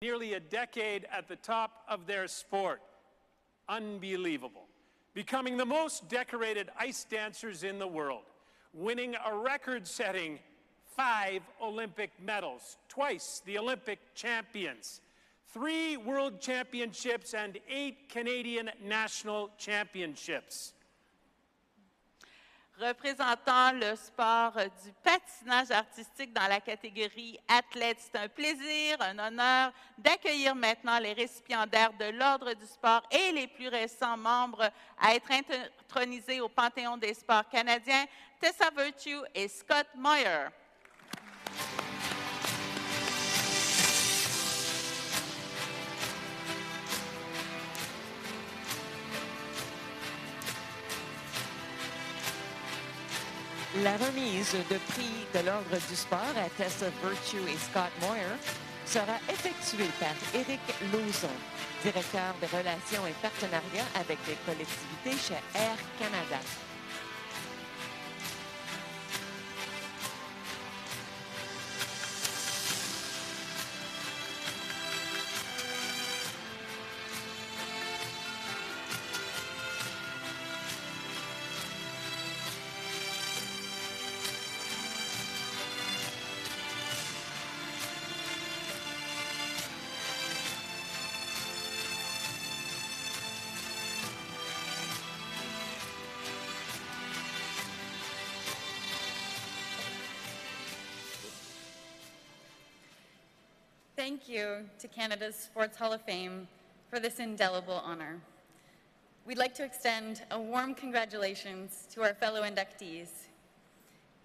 Nearly a decade at the top of their sport. Unbelievable. Becoming the most decorated ice dancers in the world. Winning a record-setting 5 Olympic medals, twice the Olympic champions, 3 world championships and 8 Canadian national championships. Représentant le sport du patinage artistique dans la catégorie athlète, c'est un plaisir, un honneur d'accueillir maintenant les récipiendaires de l'Ordre du sport et les plus récents membres à être intronisés au Panthéon des sports canadiens, Tessa Virtue et Scott Moir. La remise de prix de l'Ordre du sport à Tessa Virtue et Scott Moir sera effectuée par Éric Lauzon, directeur des relations et partenariats avec les collectivités chez Air Canada. Thank you to Canada's Sports Hall of Fame for this indelible honor. We'd like to extend a warm congratulations to our fellow inductees.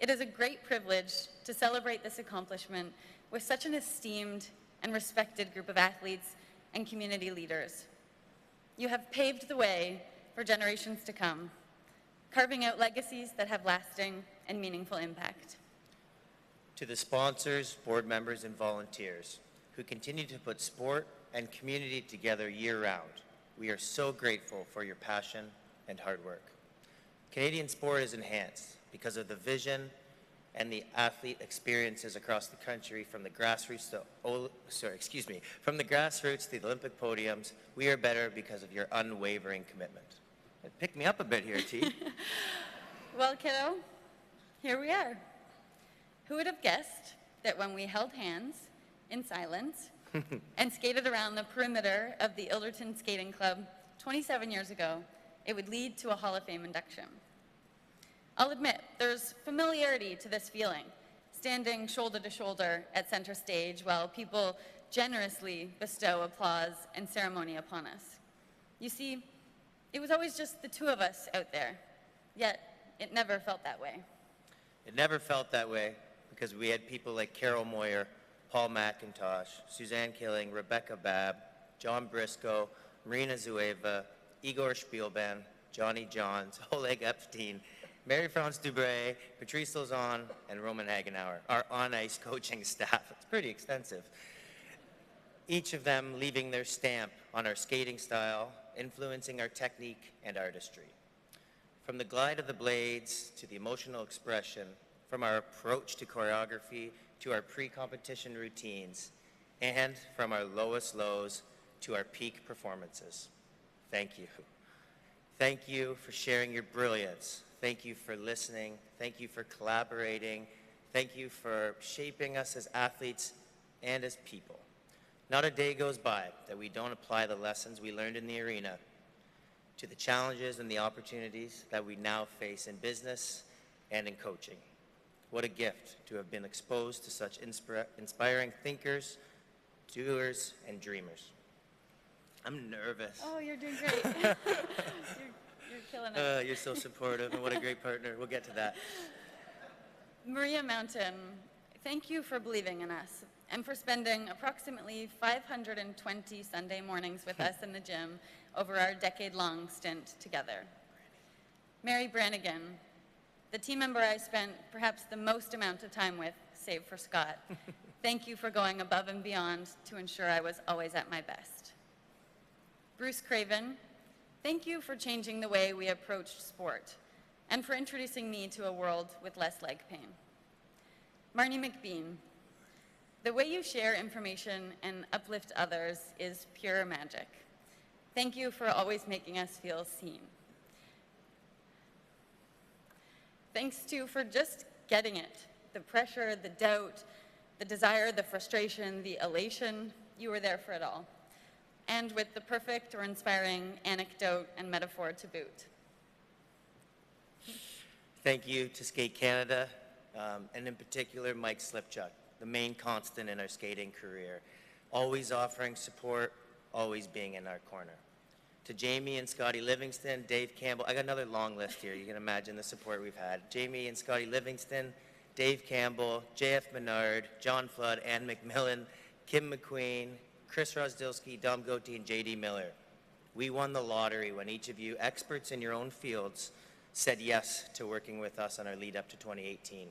It is a great privilege to celebrate this accomplishment with such an esteemed and respected group of athletes and community leaders. You have paved the way for generations to come, carving out legacies that have lasting and meaningful impact. To the sponsors, board members, and volunteers who continue to put sport and community together year-round, we are so grateful for your passion and hard work. Canadian sport is enhanced because of the vision and the athlete experiences across the country, from the grassroots to from the grassroots to the Olympic podiums. We are better because of your unwavering commitment. Pick me up a bit here, T. Well, kiddo, here we are. Who would have guessed that when we held hands in silence and skated around the perimeter of the Ilderton Skating Club 27 years ago, it would lead to a Hall of Fame induction? I'll admit, there's familiarity to this feeling, standing shoulder to shoulder at center stage while people generously bestow applause and ceremony upon us. You see, it was always just the two of us out there, yet it never felt that way. It never felt that way because we had people like Carol Moir, Paul McIntosh, Suzanne Killing, Rebecca Babb, John Briscoe, Marina Zueva, Igor Spielban, Johnny Johns, Oleg Epstein, Mary-France Dubray, Patrice Lauzon, and Roman Hagenauer, our on-ice coaching staff. It's pretty extensive. Each of them leaving their stamp on our skating style, influencing our technique and artistry. From the glide of the blades to the emotional expression, from our approach to choreography to our pre-competition routines, and from our lowest lows to our peak performances. Thank you. Thank you for sharing your brilliance. Thank you for listening. Thank you for collaborating. Thank you for shaping us as athletes and as people. Not a day goes by that we don't apply the lessons we learned in the arena to the challenges and the opportunities that we now face in business and in coaching. What a gift to have been exposed to such inspiring thinkers, doers, and dreamers. I'm nervous. Oh, you're doing great. you're killing it. You're so supportive, and what a great partner. We'll get to that. Maria Mountain, thank you for believing in us and for spending approximately 520 Sunday mornings with us in the gym over our decade-long stint together. Mary Brannigan, the team member I spent perhaps the most amount of time with, save for Scott. Thank you for going above and beyond to ensure I was always at my best. Bruce Craven, thank you for changing the way we approached sport and for introducing me to a world with less leg pain. Marnie McBean, The way you share information and uplift others is pure magic. Thank you for always making us feel seen. Thanks too for just getting it. The pressure, the doubt, the desire, the frustration, the elation, you were there for it all. And with the perfect or inspiring anecdote and metaphor to boot. Thank you to Skate Canada, and in particular Mike Slipchuk, the main constant in our skating career, always offering support, always being in our corner. To Jamie and Scotty Livingston, Dave Campbell, I got another long list here, you can imagine the support we've had. Jamie and Scotty Livingston, Dave Campbell, JF Menard, John Flood, Ann McMillan, Kim McQueen, Chris Rosdilski, Dom Goatee, and JD Miller. We won the lottery when each of you, experts in your own fields, said yes to working with us on our lead up to 2018.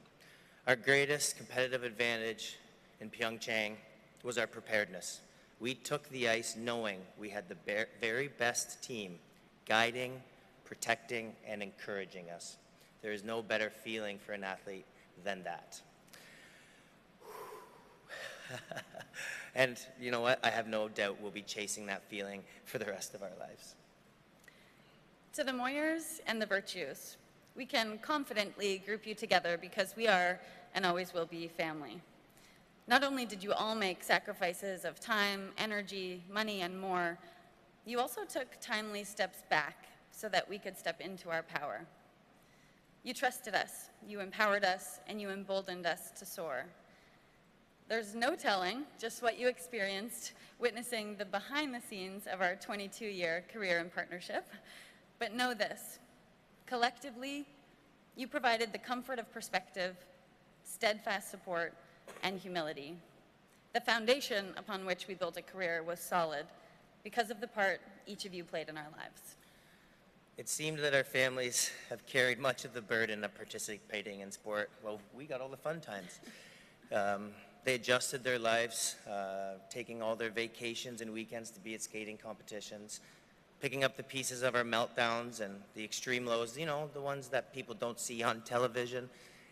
Our greatest competitive advantage in Pyeongchang was our preparedness. We took the ice knowing we had the very best team guiding, protecting, and encouraging us. There is no better feeling for an athlete than that. And you know what? I have no doubt we'll be chasing that feeling for the rest of our lives. To the Moyers and the Virtues, we can confidently group you together because we are and always will be family. Not only did you all make sacrifices of time, energy, money, and more, you also took timely steps back so that we could step into our power. You trusted us, you empowered us, and you emboldened us to soar. There's no telling just what you experienced witnessing the behind the scenes of our 22-year career and partnership, but know this, collectively, you provided the comfort of perspective, steadfast support, and humility. The foundation upon which we built a career was solid because of the part each of you played in our lives. It seemed that our families have carried much of the burden of participating in sport. Well, we got all the fun times. They adjusted their lives, taking all their vacations and weekends to be at skating competitions, picking up the pieces of our meltdowns and the extreme lows, you know, the ones that people don't see on television,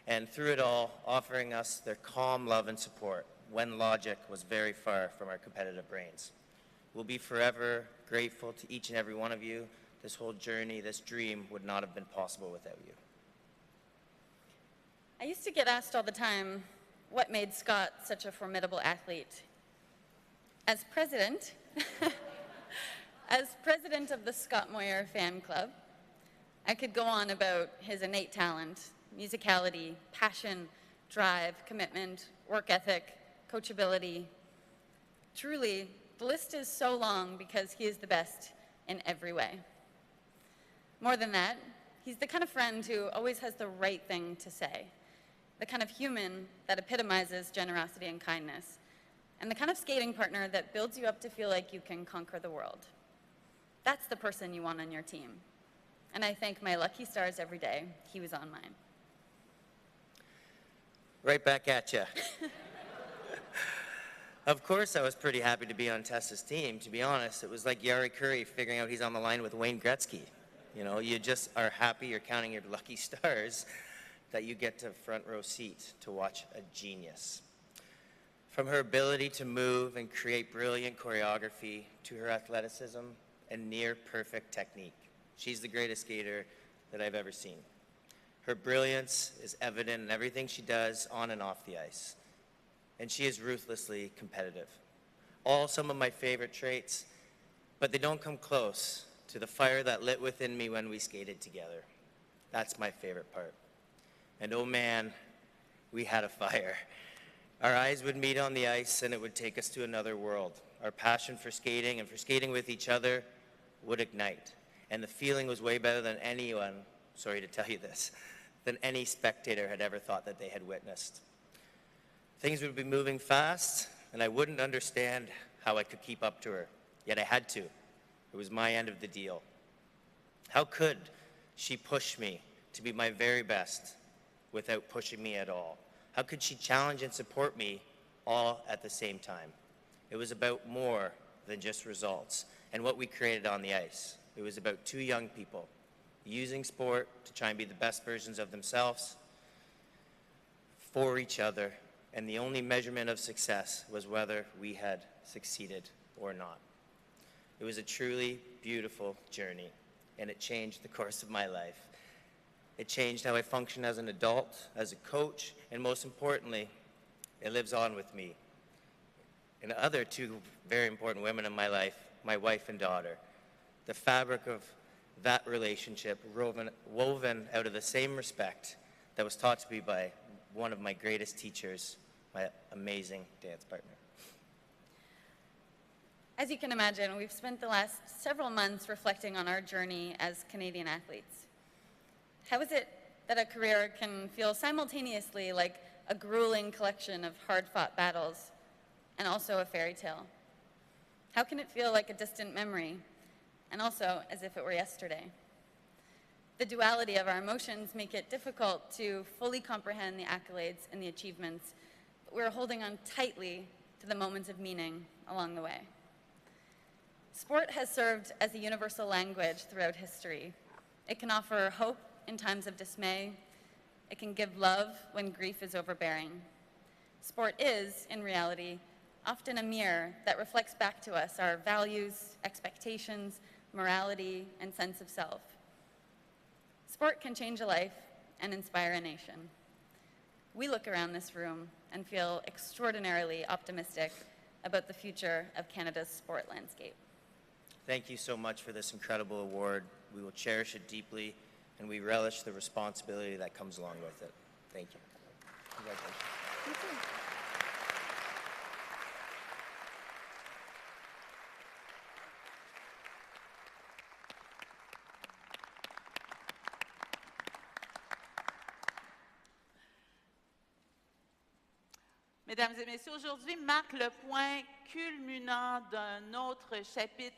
and through it all, offering us their calm love and support when logic was very far from our competitive brains. We'll be forever grateful to each and every one of you. This whole journey, this dream would not have been possible without you. I used to get asked all the time, what made Scott such a formidable athlete? As president of the Scott Moir fan club, I could go on about his innate talent, musicality, passion, drive, commitment, work ethic, coachability. Truly, the list is so long because he is the best in every way. More than that, he's the kind of friend who always has the right thing to say, the kind of human that epitomizes generosity and kindness, and the kind of skating partner that builds you up to feel like you can conquer the world. That's the person you want on your team. And I thank my lucky stars every day. He was on mine. Right back at you. Of course, I was pretty happy to be on Tessa's team. To be honest, it was like Yari Curry figuring out he's on the line with Wayne Gretzky. You know, you just are happy you're counting your lucky stars that you get to front row seat to watch a genius. From her ability to move and create brilliant choreography to her athleticism and near perfect technique, she's the greatest skater that I've ever seen. Her brilliance is evident in everything she does on and off the ice, and she is ruthlessly competitive. All some of my favorite traits, but they don't come close to the fire that lit within me when we skated together. That's my favorite part. And oh man, we had a fire. Our eyes would meet on the ice and it would take us to another world. Our passion for skating and for skating with each other would ignite. And the feeling was way better than anyone, sorry to tell you this, than any spectator had ever thought that they had witnessed. Things would be moving fast and I wouldn't understand how I could keep up to her, yet I had to. It was my end of the deal. How could she push me to be my very best without pushing me at all? How could she challenge and support me all at the same time? It was about more than just results and what we created on the ice. It was about two young people using sport to try and be the best versions of themselves for each other and the only measurement of success was whether we had succeeded or not. It was a truly beautiful journey, and it changed the course of my life. It changed how I function as an adult, as a coach, and most importantly, it lives on with me. And the other two very important women in my life, my wife and daughter. The fabric of that relationship woven out of the same respect that was taught to me by one of my greatest teachers, my amazing dance partner. As you can imagine, we've spent the last several months reflecting on our journey as Canadian athletes. How is it that a career can feel simultaneously like a grueling collection of hard-fought battles and also a fairy tale? How can it feel like a distant memory and also as if it were yesterday? The duality of our emotions make it difficult to fully comprehend the accolades and the achievements, but we're holding on tightly to the moments of meaning along the way. Sport has served as a universal language throughout history. It can offer hope in times of dismay. It can give love when grief is overbearing. Sport is, in reality, often a mirror that reflects back to us our values, expectations, morality, and sense of self. Sport can change a life and inspire a nation. We look around this room and feel extraordinarily optimistic about the future of Canada's sport landscape. Thank you so much for this incredible award. We will cherish it deeply, and we relish the responsibility that comes along with it. Thank you. Congratulations. Thank you. Mesdames et messieurs, aujourd'hui marque le point culminant d'un autre chapitre